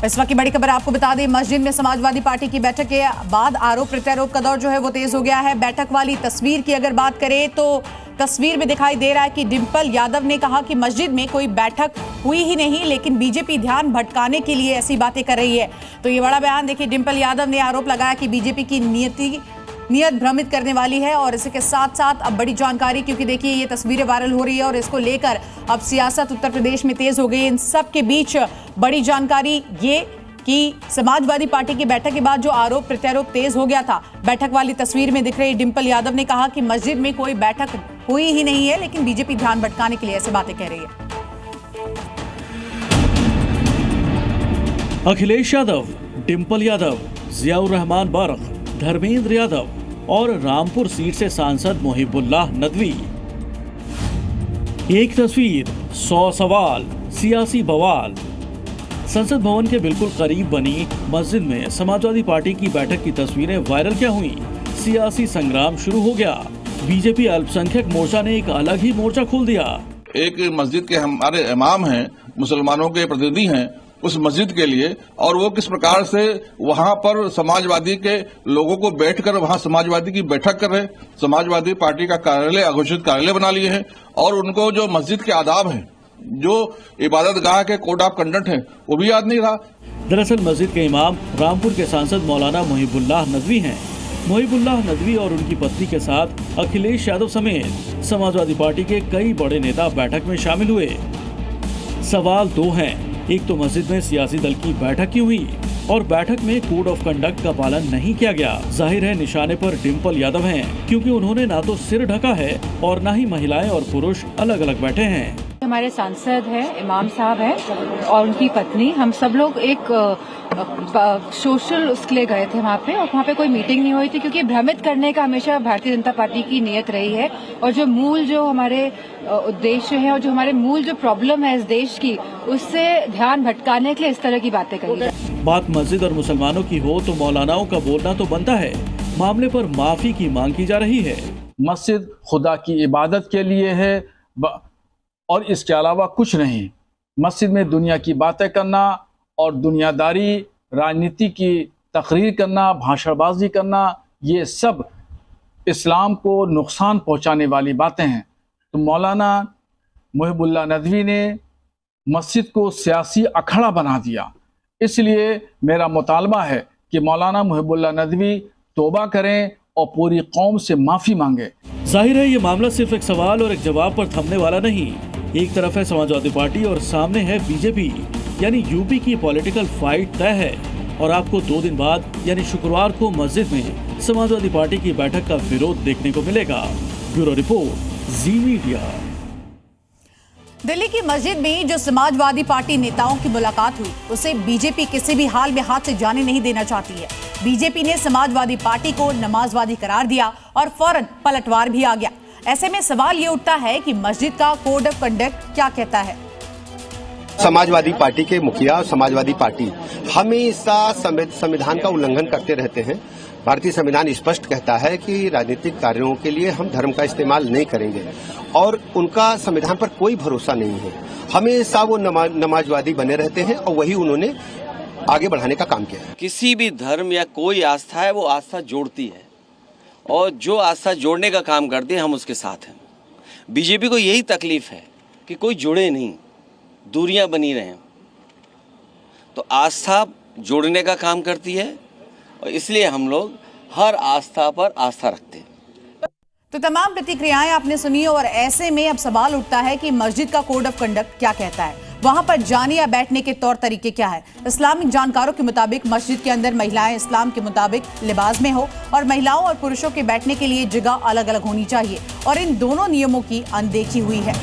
इस वक्त की बड़ी खबर आपको बता दें, मस्जिद में समाजवादी पार्टी की बैठक के बाद आरोप प्रत्यारोप का दौर जो है वो तेज हो गया है। बैठक वाली तस्वीर की अगर बात करें तो तस्वीर में दिखाई दे रहा है कि डिंपल यादव ने कहा कि मस्जिद में कोई बैठक हुई ही नहीं, लेकिन बीजेपी ध्यान भटकाने के लिए ऐसी बातें कर रही है। तो ये बड़ा बयान देखिए, डिंपल यादव ने आरोप लगाया कि बीजेपी की नियत भ्रमित करने वाली है। और इसके साथ साथ अब बड़ी जानकारी, क्योंकि देखिए ये तस्वीरें वायरल हो रही है और इसको लेकर अब सियासत उत्तर प्रदेश में तेज हो गई। इन सब के बीच बड़ी जानकारी ये कि समाजवादी पार्टी की बैठक के बाद जो आरोप प्रत्यारोप तेज हो गया था, बैठक वाली तस्वीर में दिख रही डिंपल यादव ने कहा कि मस्जिद में कोई बैठक हुई ही नहीं है, लेकिन बीजेपी ध्यान भटकाने के लिए ऐसी बातें कह रही है। अखिलेश यादव, डिंपल यादव, जियाउर रहमान बर्क, धर्मेंद्र यादव और रामपुर सीट से सांसद मोहिबुल्लाह नदवी। एक तस्वीर 100 सवाल, सियासी बवाल। संसद भवन के बिल्कुल करीब बनी मस्जिद में समाजवादी पार्टी की बैठक की तस्वीरें वायरल क्या हुई, सियासी संग्राम शुरू हो गया। बीजेपी अल्पसंख्यक मोर्चा ने एक अलग ही मोर्चा खोल दिया। एक मस्जिद के हमारे इमाम हैं, मुसलमानों के प्रतिनिधि हैं उस मस्जिद के लिए, और वो किस प्रकार से वहां पर समाजवादी के लोगों को बैठकर वहां समाजवादी की बैठक कर रहे, समाजवादी पार्टी का कार्यालय अघोषित कार्यालय बना लिए हैं, और उनको जो मस्जिद के आदाब हैं, जो इबादत गाह के कोड ऑफ कंडक्ट है, वो भी याद नहीं रहा। दरअसल मस्जिद के इमाम रामपुर के सांसद मौलाना मोहिबुल्लाह नदवी हैं। मोहिबुल्लाह नदवी और उनकी पत्नी के साथ अखिलेश यादव समेत समाजवादी पार्टी के कई बड़े नेता बैठक में शामिल हुए। सवाल दो हैं, एक तो मस्जिद में सियासी दल की बैठक क्यों हुई और बैठक में कोड ऑफ कंडक्ट का पालन नहीं किया गया। जाहिर है निशाने पर डिंपल यादव हैं, क्योंकि उन्होंने ना तो सिर ढका है और ना ही महिलाएं और पुरुष अलग अलग बैठे हैं। हमारे सांसद हैं, इमाम साहब हैं और उनकी पत्नी, हम सब लोग एक सोशल उसके लिए गए थे वहाँ पे, और वहाँ पे कोई मीटिंग नहीं हुई थी, क्योंकि भ्रमित करने का हमेशा भारतीय जनता पार्टी की नियत रही है। और जो मूल जो हमारे उद्देश्य है और जो हमारे मूल जो प्रॉब्लम है इस देश की, उससे ध्यान भटकाने के लिए इस तरह की बातें कही जाए। बात मस्जिद और मुसलमानों की हो तो मौलानाओं का बोलना तो बनता है। मामले पर माफी की मांग की जा रही है। मस्जिद खुदा की इबादत के लिए है और इसके अलावा कुछ नहीं। मस्जिद में दुनिया की बातें करना और दुनियादारी, राजनीति की तकरीर करना, भाषणबाजी करना, ये सब इस्लाम को नुकसान पहुंचाने वाली बातें हैं। तो मौलाना मोहिबुल्लाह नदवी ने मस्जिद को सियासी अखाड़ा बना दिया। इसलिए मेरा मुतालबा है कि मौलाना मोहिबुल्लाह नदवी तौबा करें और पूरी कौम से माफ़ी मांगे। जाहिर है ये मामला सिर्फ एक सवाल और एक जवाब पर थमने वाला नहीं। एक तरफ है समाजवादी पार्टी और सामने है बीजेपी, यानी यूपी की पॉलिटिकल फाइट तय है। और आपको 2 दिन बाद यानी शुक्रवार को मस्जिद में समाजवादी पार्टी की बैठक का विरोध देखने को मिलेगा। ब्यूरो रिपोर्ट, जी मीडिया। दिल्ली की मस्जिद में जो समाजवादी पार्टी नेताओं की मुलाकात हुई, उसे बीजेपी किसी भी हाल में हाथ से जाने नहीं देना चाहती है। बीजेपी ने समाजवादी पार्टी को नमाजवादी करार दिया और फौरन पलटवार भी आ गया। ऐसे में सवाल ये उठता है कि मस्जिद का कोड ऑफ कंडक्ट क्या कहता है। समाजवादी पार्टी के मुखिया और समाजवादी पार्टी हमेशा संविधान का उल्लंघन करते रहते हैं। भारतीय संविधान स्पष्ट कहता है कि राजनीतिक कार्यों के लिए हम धर्म का इस्तेमाल नहीं करेंगे, और उनका संविधान पर कोई भरोसा नहीं है। हमेशा वो नमाजवादी बने रहते हैं और वही उन्होंने आगे बढ़ाने का काम किया है। किसी भी धर्म या कोई आस्था है, वो आस्था जोड़ती है, और जो आस्था जोड़ने का काम करते हैं हम उसके साथ हैं। बीजेपी को यही तकलीफ है कि कोई जुड़े नहीं, दूरियां बनी रहें। तो आस्था जोड़ने का काम करती है, और इसलिए हम लोग हर आस्था पर आस्था रखते हैं। तो तमाम प्रतिक्रियाएं आपने सुनी, और ऐसे में अब सवाल उठता है कि मस्जिद का कोड ऑफ कंडक्ट क्या कहता है, वहां पर जाने या बैठने के तौर तरीके क्या है। इस्लामिक जानकारों के मुताबिक मस्जिद के अंदर महिलाएं इस्लाम के मुताबिक लिबास में हो, और महिलाओं और पुरुषों के बैठने के लिए जगह अलग अलग होनी चाहिए, और इन दोनों नियमों की अनदेखी हुई है।